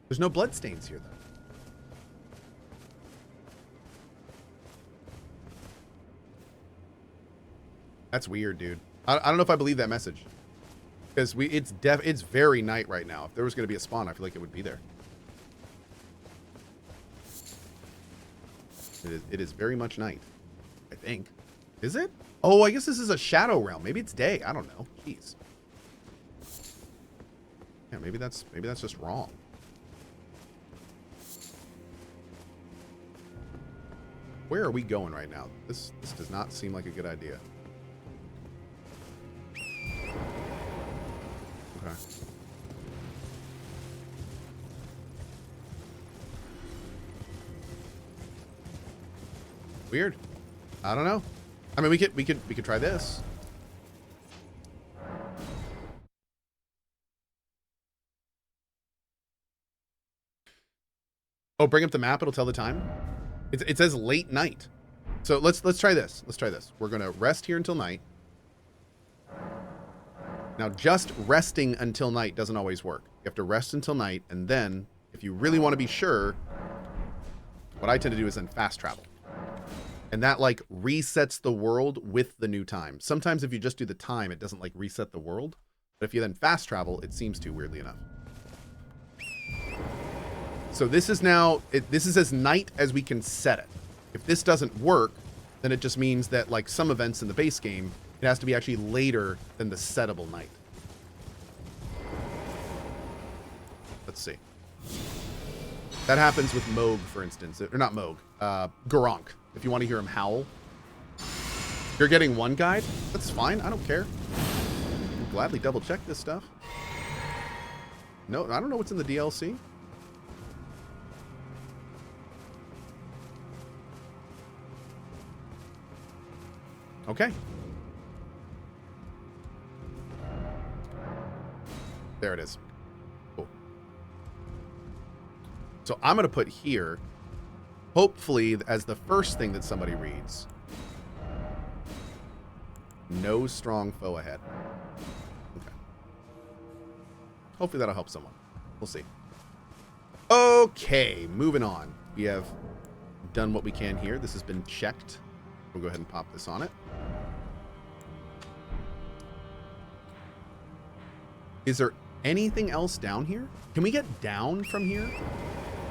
There's no bloodstains here, though. That's weird, dude. I don't know if I believe that message. Because it's very night right now. If there was going to be a spawn, I feel like it would be there. It is very much night, I think. Is it? Oh, I guess this is a shadow realm. Maybe it's day. I don't know. Jeez. Yeah, maybe that's just wrong. Where are we going right now? This does not seem like a good idea. Okay. Weird. I don't know. I mean, we could try this. Oh, bring up the map. It'll tell the time. It says late night. So let's try this. Let's try this. We're gonna rest here until night. Now, just resting until night doesn't always work. You have to rest until night, and then, if you really want to be sure, what I tend to do is then fast travel. And that, like, resets the world with the new time. Sometimes if you just do the time, it doesn't, like, reset the world. But if you then fast travel, it seems to, weirdly enough. So this is now, this is as night as we can set it. If this doesn't work, then it just means that, like, some events in the base game, it has to be actually later than the settable night. Let's see. That happens with Moog, for instance. Or not Moog. Garunk. If you want to hear him howl. You're getting one guide? That's fine. I don't care. I'll gladly double check this stuff. No, I don't know what's in the DLC. Okay. There it is. Cool. So I'm going to put here, hopefully, as the first thing that somebody reads. No strong foe ahead. Okay. Hopefully that'll help someone. We'll see. Okay, moving on. We have done what we can here. This has been checked. We'll go ahead and pop this on it. Is there anything else down here? Can we get down from here?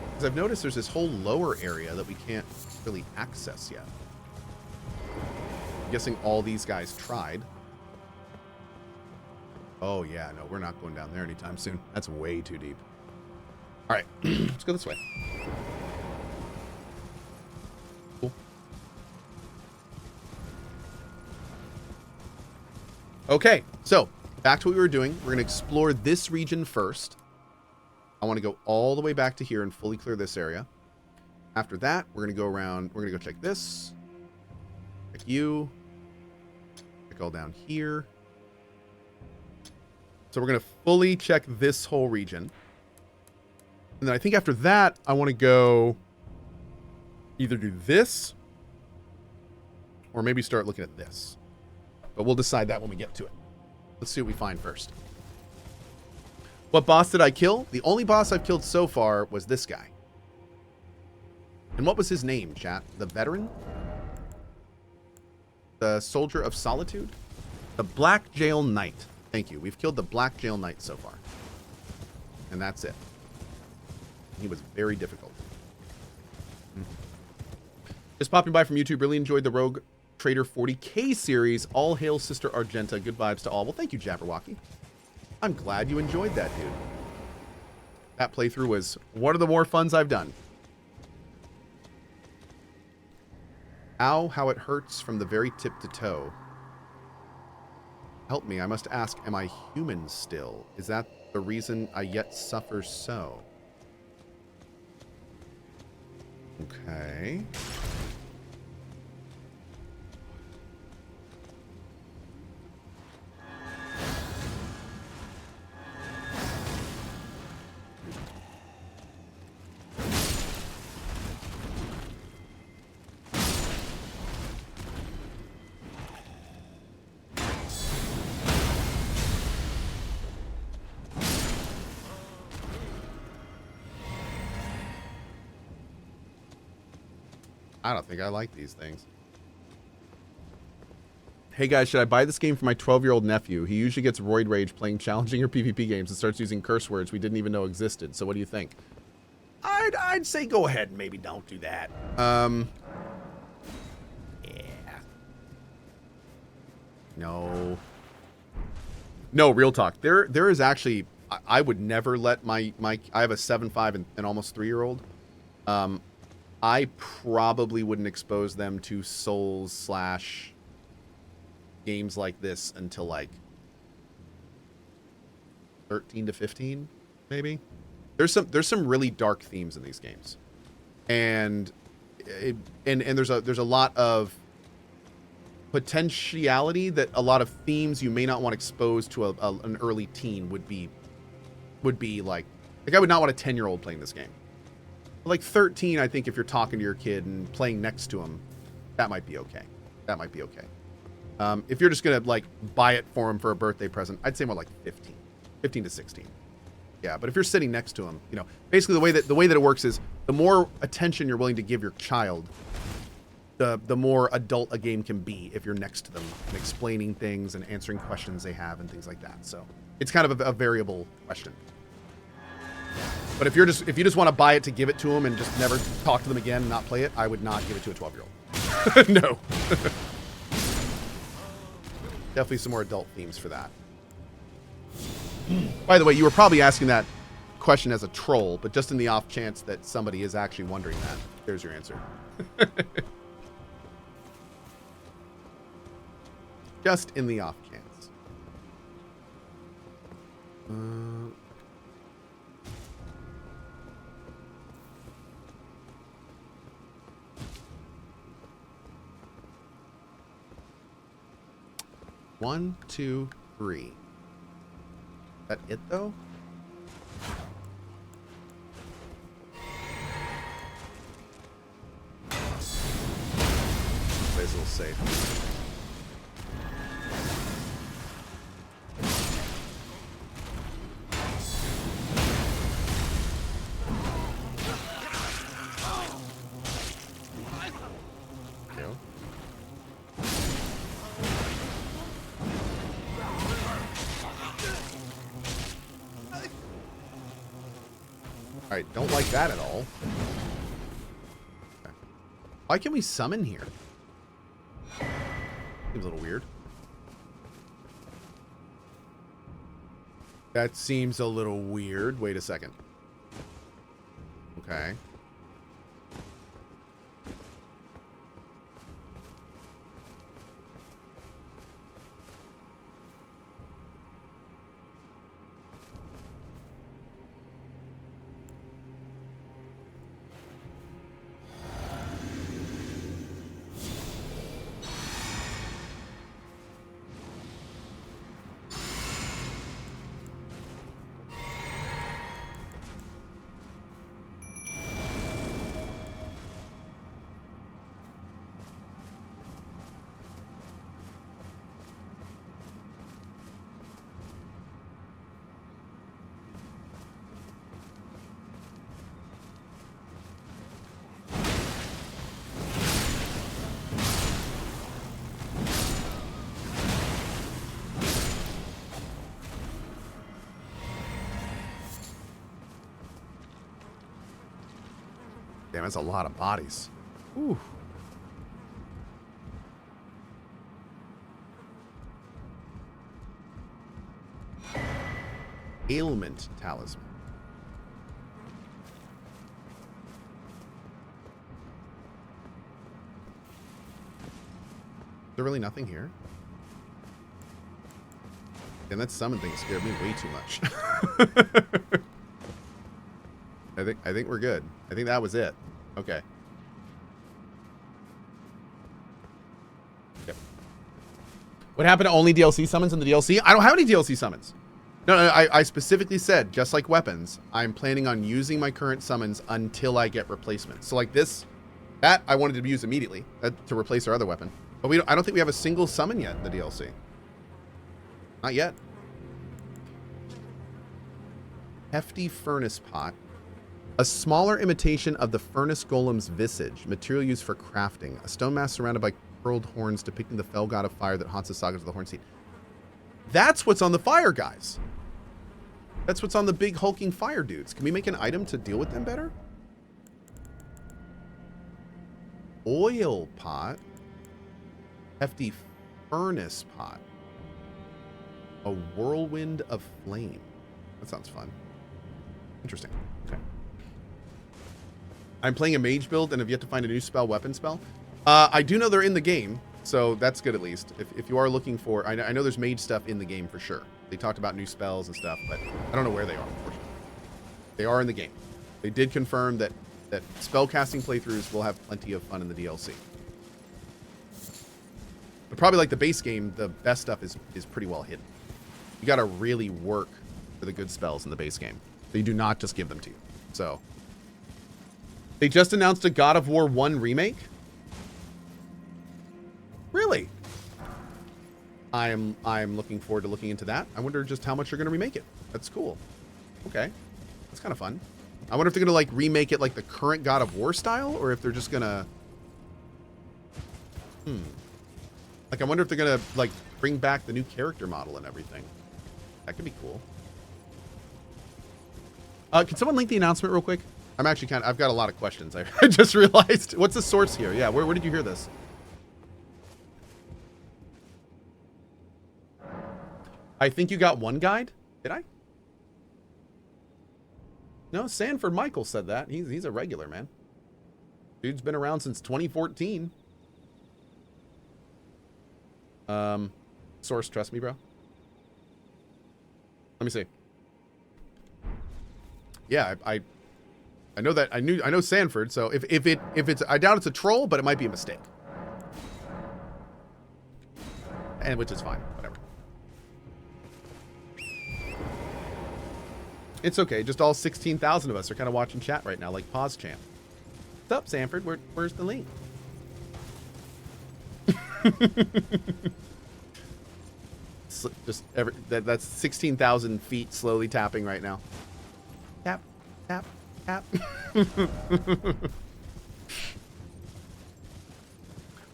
Because I've noticed there's this whole lower area that we can't really access yet. I'm guessing all these guys tried. Oh yeah, no, we're not going down there anytime soon. That's way too deep. All right, let's go this way. Cool. Okay, so back to what we were doing. We're going to explore this region first. I want to go all the way back to here and fully clear this area. After that, we're going to go around. We're going to go check this. Check you. Check all down here. So we're going to fully check this whole region. And then I think after that, I want to go either do this or maybe start looking at this. But we'll decide that when we get to it. Let's see what we find first. What boss did I kill? The only boss I've killed so far was this guy. And what was his name, chat? The veteran? The soldier of solitude? The Black Jail Knight. Thank you. We've killed the Black Jail Knight so far. And that's it. He was very difficult. Just popping by from YouTube. Really enjoyed the Rogue Trader 40K series. All hail Sister Argenta. Good vibes to all. Well, thank you, Jabberwocky. I'm glad you enjoyed that, dude. That playthrough was one of the more funs I've done. Ow, how it hurts from the very tip to toe. Help me, I must ask, am I human still? Is that the reason I yet suffer so? Okay. I don't think I like these things. Hey guys, should I buy this game for my 12-year-old nephew? He usually gets roid rage playing challenging or PvP games and starts using curse words we didn't even know existed. So what do you think? I'd say go ahead and maybe don't do that. Yeah. No. No, real talk. There is actually, I would never let my I have a 7, 5, and almost 3-year-old. I probably wouldn't expose them to Souls / games like this until like 13 to 15, maybe. There's some really dark themes in these games, and there's a lot of potentiality that a lot of themes you may not want exposed to an early teen would be like I would not want a 10-year-old playing this game. But like 13, I think if you're talking to your kid and playing next to him, that might be okay. That might be okay. If you're just gonna like buy it for him for a birthday present, I'd say more like 15 to 16. Yeah, but if you're sitting next to him, you know, basically the way that it works is the more attention you're willing to give your child, the more adult a game can be if you're next to them and explaining things and answering questions they have and things like that. So it's kind of a variable question. But if you just want to buy it to give it to them and just never talk to them again and not play it, I would not give it to a 12-year-old. No. Definitely some more adult themes for that. By the way, you were probably asking that question as a troll, but just in the off chance that somebody is actually wondering that, there's your answer. Just in the off chance. 1, 2, 3. Is that it though? Plays a little safe. Alright, don't like that at all. Okay. Why can we summon here? Seems a little weird. That seems a little weird. Wait a second. Okay. Damn, that's a lot of bodies. Ooh. Ailment talisman. Is there really nothing here? And that summon thing scared me way too much. I think we're good. I think that was it. Okay. Yep. What happened to only DLC summons in the DLC? I don't have any DLC summons. No, I specifically said, just like weapons, I'm planning on using my current summons until I get replacements. So like this, that I wanted to use immediately to replace our other weapon. But I don't think we have a single summon yet in the DLC. Not yet. Hefty furnace pot. A smaller imitation of the furnace golem's visage, material used for crafting. A stone mask surrounded by curled horns depicting the fell god of fire that haunts the sagas of the Horn Seed. That's what's on the fire guys. That's what's on the big hulking fire dudes. Can we make an item to deal with them better? Oil pot. Hefty furnace pot. A whirlwind of flame. That sounds fun. Interesting. Okay. I'm playing a mage build and have yet to find a new spell, weapon spell. I do know they're in the game, so that's good at least. If you are looking for... I know there's mage stuff in the game for sure. They talked about new spells and stuff, but I don't know where they are, unfortunately. They are in the game. They did confirm that spellcasting playthroughs will have plenty of fun in the DLC. But probably like the base game, the best stuff is pretty well hidden. You got to really work for the good spells in the base game. They do not just give them to you. So they just announced a God of War 1 remake. Really? I'm looking forward to looking into that. I wonder just how much you're going to remake it. That's cool. Okay. That's kind of fun. I wonder if they're going to like remake it like the current God of War style, or if they're just going to... Like, I wonder if they're going to like bring back the new character model and everything. That could be cool. Can someone link the announcement real quick? I'm actually I've got a lot of questions. I just realized. What's the source here? Yeah, where did you hear this? I think you got one guide. Did I? No, Sanford Michael said that. He's a regular, man. Dude's been around since 2014. Source, trust me, bro. Let me see. Yeah, I know that. I know Sanford. So if it's, I doubt it's a troll, but it might be a mistake. And which is fine. Whatever. It's okay. Just all 16,000 of us are kind of watching chat right now, like pause champ. What's up, Sanford? Where's the link? That's 16,000 feet slowly tapping right now. Tap, tap, tap.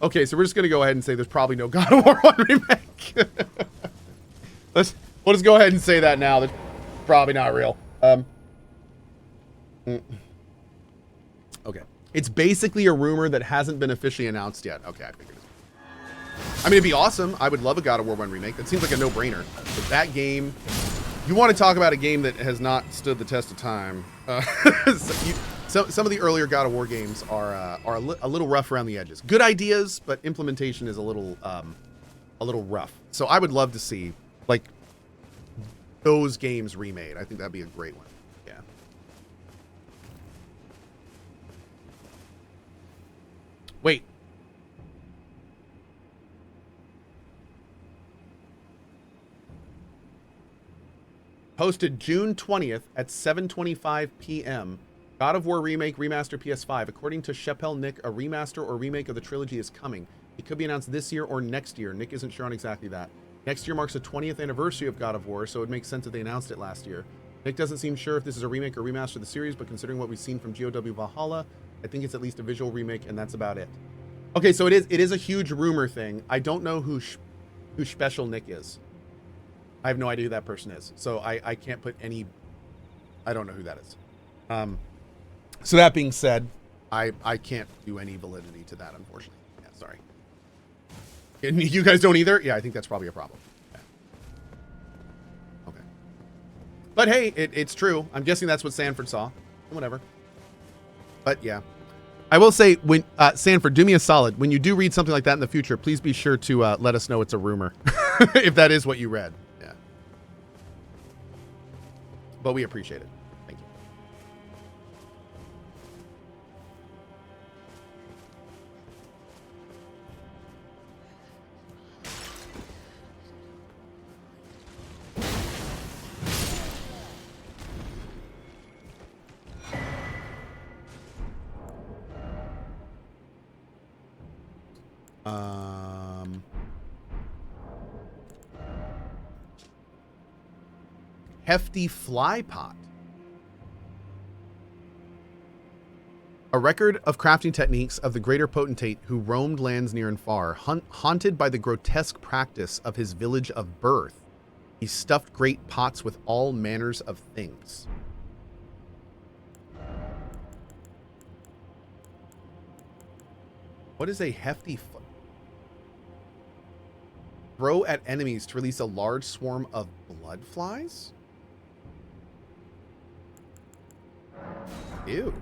Okay, so we're just gonna go ahead and say there's probably no God of War 1 remake. We'll just go ahead and say that now. That's probably not real. Okay. It's basically a rumor that hasn't been officially announced yet. Okay, I figured it. I mean, it'd be awesome. I would love a God of War 1 remake. That seems like a no-brainer. But that game... You want to talk about a game that has not stood the test of time. Some of the earlier God of War games are a little rough around the edges. Good ideas, but implementation is a little rough. So I would love to see, like, those games remade. I think that'd be a great one. Yeah. Wait. Posted June 20th at 7:25 p.m. God of War Remake Remaster PS5. According to Chappelle Nick, a remaster or remake of the trilogy is coming. It could be announced this year or next year. Nick isn't sure on exactly that. Next year marks the 20th anniversary of God of War, so it makes sense that they announced it last year. Nick doesn't seem sure if this is a remake or remaster of the series, but considering what we've seen from GOW Valhalla, I think it's at least a visual remake, and that's about it. Okay, so it is a huge rumor thing. I don't know who Special Nick is. I have no idea who that person is. So I can't put any... I don't know who that is. So that being said, I can't do any validity to that, unfortunately. Yeah, sorry. And you guys don't either? Yeah, I think that's probably a problem. Yeah. Okay. But hey, it's true. I'm guessing that's what Sanford saw. Whatever. But yeah. I will say, when Sanford, do me a solid. When you do read something like that in the future, please be sure to let us know it's a rumor. If that is what you read. Yeah. But we appreciate it. Thank you. Hefty fly pot. A record of crafting techniques of the greater potentate who roamed lands near and far, haunted by the grotesque practice of his village of birth. He stuffed great pots with all manners of things. What is a hefty foot? Throw at enemies to release a large swarm of blood flies? Ew.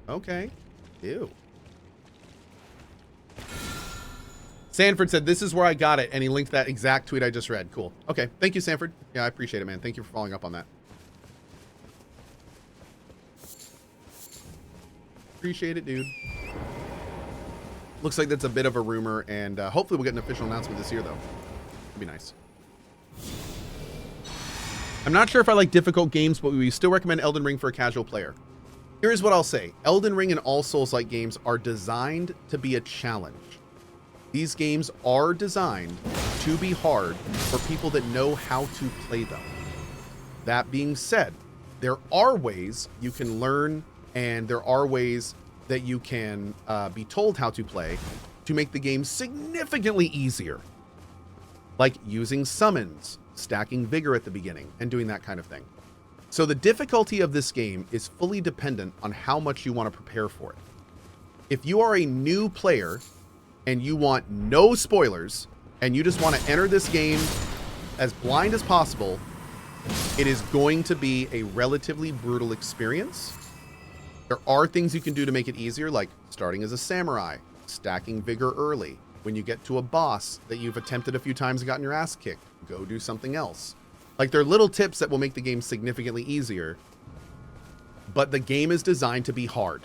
Okay. Ew. Sanford said, this is where I got it, and he linked that exact tweet I just read. Cool. Okay. Thank you, Sanford. Yeah, I appreciate it, man. Thank you for following up on that. Appreciate it, dude. Looks like that's a bit of a rumor, and hopefully we'll get an official announcement this year, though. It'd be nice. I'm not sure if I like difficult games, but we still recommend Elden Ring for a casual player. Here's what I'll say. Elden Ring and all Souls-like games are designed to be a challenge. These games are designed to be hard for people that know how to play them. That being said, there are ways you can learn, and there are ways that you can be told how to play to make the game significantly easier. Like using summons, stacking vigor at the beginning, and doing that kind of thing. So the difficulty of this game is fully dependent on how much you want to prepare for it. If you are a new player and you want no spoilers and you just want to enter this game as blind as possible, it is going to be a relatively brutal experience. There are things you can do to make it easier, like starting as a samurai, stacking vigor early. When you get to a boss that you've attempted a few times and gotten your ass kicked, go do something else. Like, there are little tips that will make the game significantly easier, but the game is designed to be hard.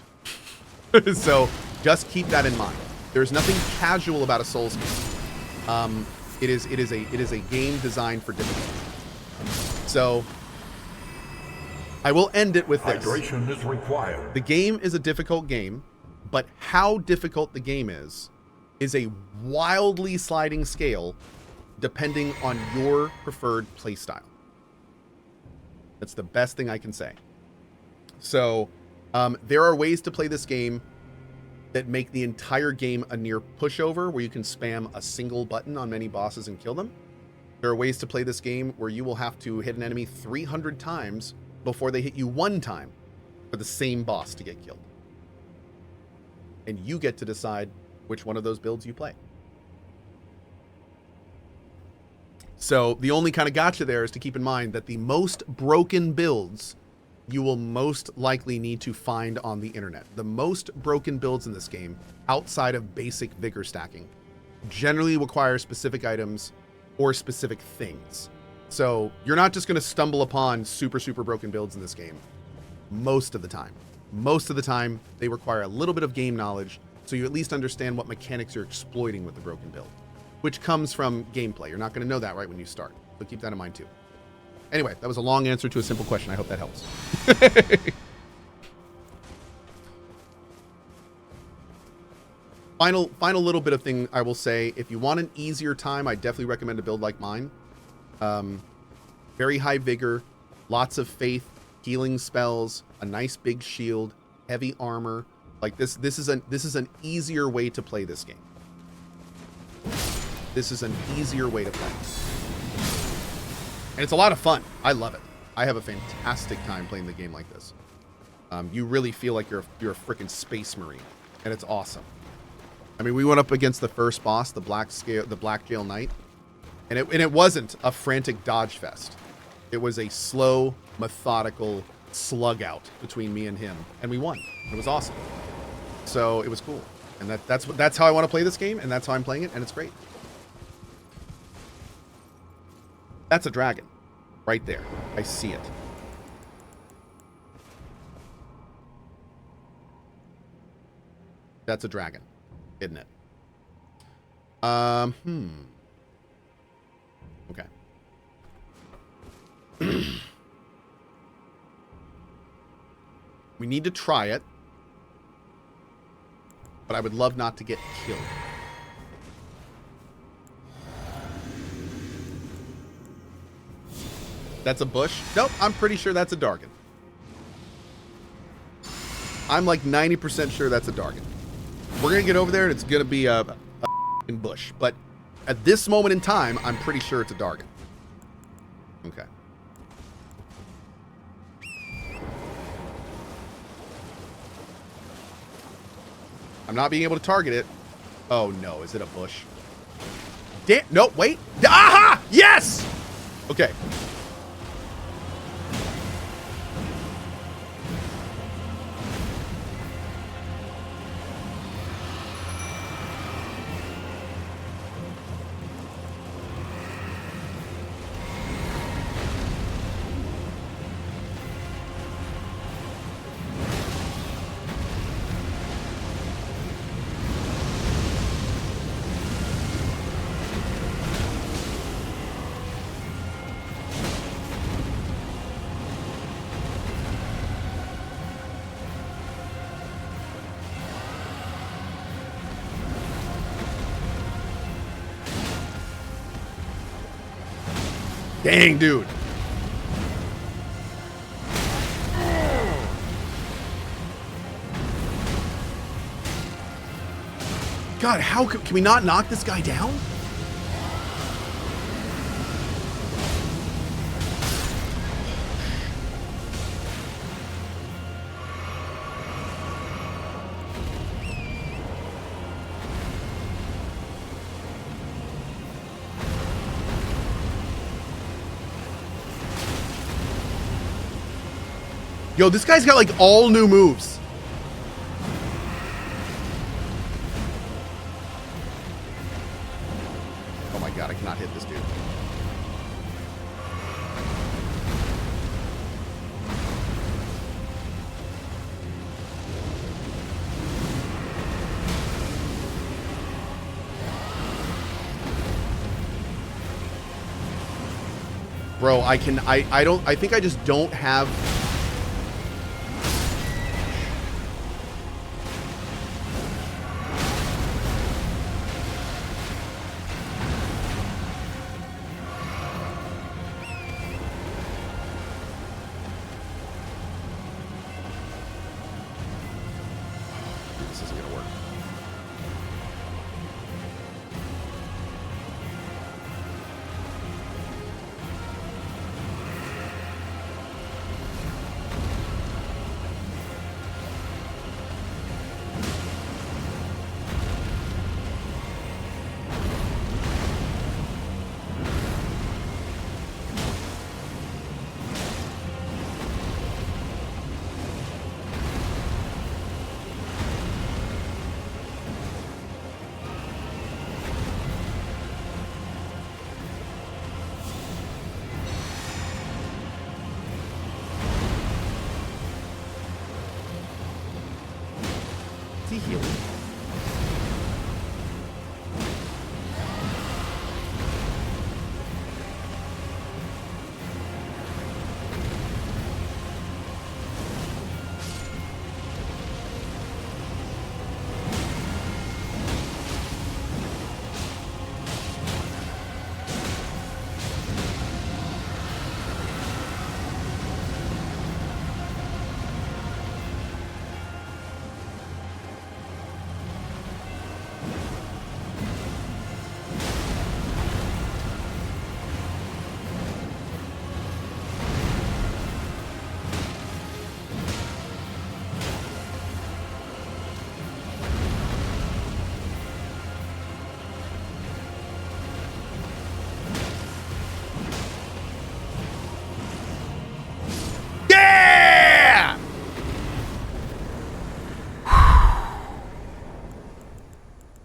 So just keep that in mind. There's nothing casual about a Souls game. It is a game designed for difficulty. So I will end it with this. Hydration is required. The game is a difficult game, but how difficult the game is a wildly sliding scale depending on your preferred playstyle. That's the best thing I can say. So there are ways to play this game that make the entire game a near pushover, where you can spam a single button on many bosses and kill them. There are ways to play this game where you will have to hit an enemy 300 times before they hit you one time for the same boss to get killed. And you get to decide which one of those builds you play. So the only kind of gotcha there is to keep in mind that the most broken builds you will most likely need to find on the internet. The most broken builds in this game, outside of basic vigor stacking, generally require specific items or specific things. So you're not just going to stumble upon super broken builds in this game most of the time. Most of the time, they require a little bit of game knowledge, so you at least understand what mechanics you're exploiting with the broken build, which comes from gameplay. You're not going to know that right when you start, so keep that in mind too. Anyway, that was a long answer to a simple question. I hope that helps. Final little bit of thing I will say. If you want an easier time, I definitely recommend a build like mine. Very high vigor, lots of faith, healing spells, a nice big shield, heavy armor. Like this is an easier way to play this game. This is an easier way to play. And it's a lot of fun. I love it. I have a fantastic time playing the game like this. You really feel like you're a freaking space marine, and it's awesome. I mean, we went up against the first boss, the Black Jail Knight, and it wasn't a frantic dodge fest. It was a slow, methodical slug out between me and him, and we won. It was awesome. So it was cool, and that's how I want to play this game, and that's how I'm playing it, and it's great. That's a dragon right there. I see it. That's a dragon, isn't it? Okay. We need to try it, but I would love not to get killed. That's a bush? Nope, I'm pretty sure that's a Dargan. I'm like 90% sure that's a Dargan. We're going to get over there and it's going to be a bush. But at this moment in time, I'm pretty sure it's a Dargan. Okay. I'm not being able to target it. Oh no, is it a bush? Damn, no, wait. Aha! Yes! Okay. Dang, dude. God, how can we not knock this guy down? Yo, this guy's got like all new moves. Oh my god, I cannot hit this dude. Bro, I think I just don't have... This isn't gonna work. Is he healing?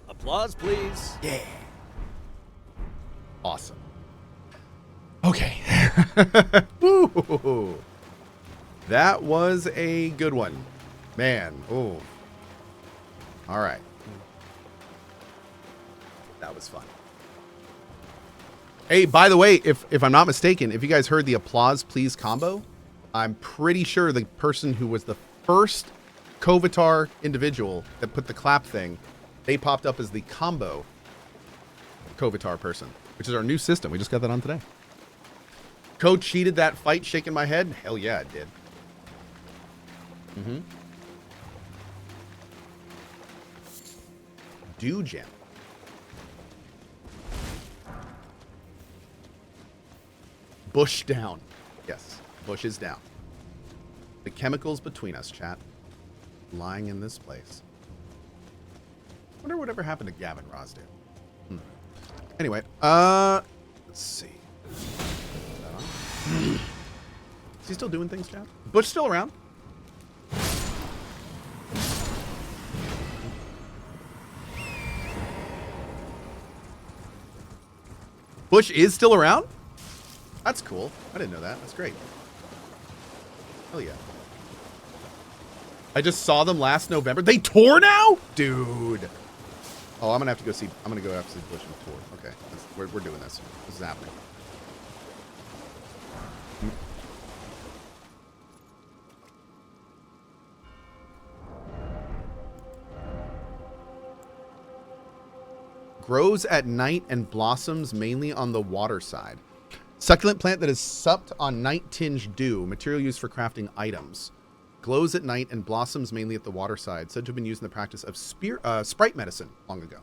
Applause, please. Yeah. Awesome. Okay. Woo. That was a good one. Man. Oh. All right. That was fun. Hey, by the way, if I'm not mistaken, if you guys heard the applause please combo, I'm pretty sure the person who was the first Cohh'tar individual that put the clap thing, they popped up as the combo Cohh'tar person, which is our new system. We just got that on today. Cohh cheated that fight, shaking my head. Hell yeah, it did. Dew gem. Bush down. Yes, bush is down. The chemicals between us, chat. Lying in this place. Wonder whatever happened to Gavin Rosdale. Anyway, let's see. Is he still doing things, chat? Bush still around? Bush is still around? That's cool. I didn't know that. That's great. Hell yeah. I just saw them last November. They tour now? Dude. Oh, I'm going to have to go see. I'm going to go have to see Bush and tour. Okay. We're doing this. This is happening. Grows at night and blossoms mainly on the water side. Succulent plant that is supped on night-tinged dew. Material used for crafting items. Glows at night and blossoms mainly at the water side. Said to have been used in the practice of sprite medicine long ago.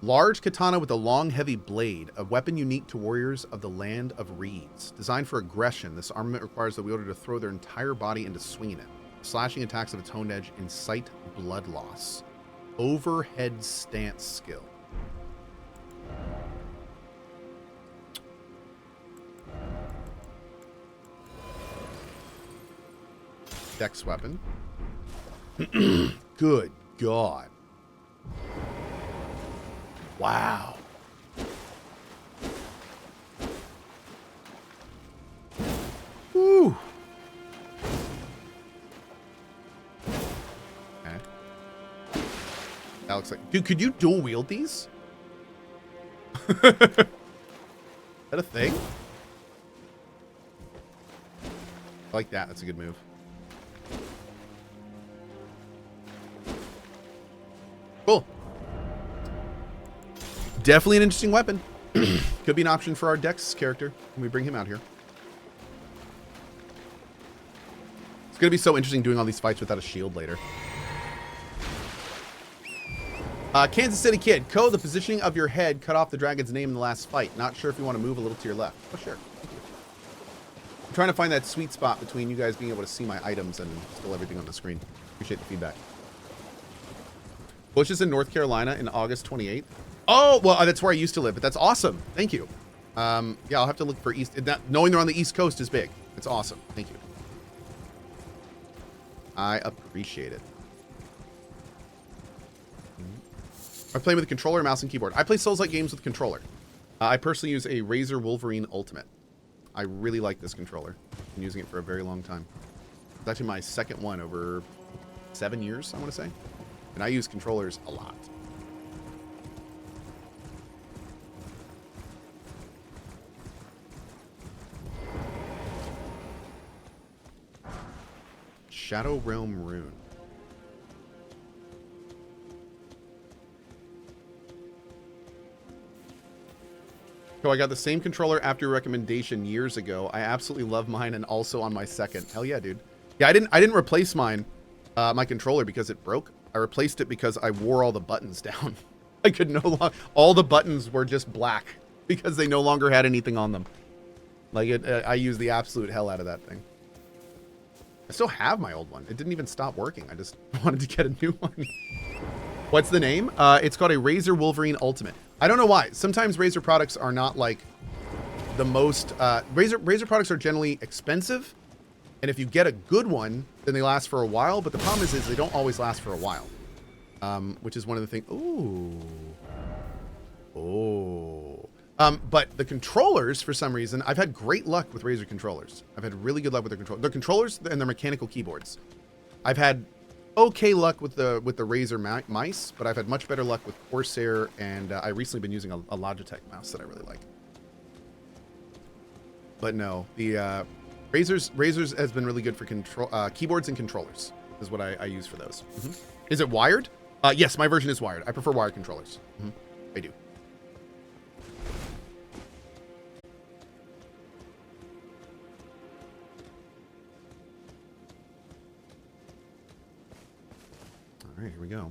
Large katana with a long, heavy blade. A weapon unique to warriors of the land of reeds. Designed for aggression, this armament requires the wielder to throw their entire body into swinging it. Slashing attacks of its honed edge incite blood loss. Overhead stance skill. Dex weapon. Good God. Wow. Woo. Okay. That looks like... Dude, could you dual wield these? Is that a thing? I like that. That's a good move. Cool. Definitely an interesting weapon. Could be an option for our Dex character when we bring him out here. It's going to be so interesting doing all these fights without a shield later. Kansas City Kid. Cohh, the positioning of your head cut off the dragon's name in the last fight. Not sure if you want to move a little to your left. Oh, sure. Thank you. I'm trying to find that sweet spot between you guys being able to see my items and still everything on the screen. Appreciate the feedback. Bush is in North Carolina in August 28th. Oh, well, that's where I used to live, but that's awesome. Thank you. Yeah, I'll have to look for East. Knowing they're on the East Coast is big. It's awesome. Thank you. I appreciate it. I play with a controller, mouse, and keyboard. I play Souls-like games with controller. I personally use a Razer Wolverine Ultimate. I really like this controller. I've been using it for a very long time. It's actually my second one over 7 years, I want to say. And I use controllers a lot. Shadow Realm Rune. So I got the same controller after your recommendation years ago. I absolutely love mine and also on my second. Hell yeah, dude. Yeah, I didn't replace mine, my controller because it broke. I replaced it because I wore all the buttons down. I could no longer, all the buttons were just black because they no longer had anything on them. Like I used the absolute hell out of that thing. I still have my old one. It didn't even stop working. I just wanted to get a new one. What's the name? It's called a Razer Wolverine Ultimate. I don't know why. Sometimes Razer products are not like the most, Razer products are generally expensive. And if you get a good one, then they last for a while. But the problem is they don't always last for a while. Which is one of the things. Ooh. Oh. But the controllers, for some reason, I've had great luck with Razer controllers. I've had really good luck with their controllers and their mechanical keyboards. I've had okay luck with the Razer mice, but I've had much better luck with Corsair, and I recently been using a Logitech mouse that I really like. But no, the Razer's has been really good for keyboards and controllers. Is what I use for those. Mm-hmm. Is it wired? Yes, my version is wired. I prefer wired controllers. Mm-hmm. I do. All right, here we go.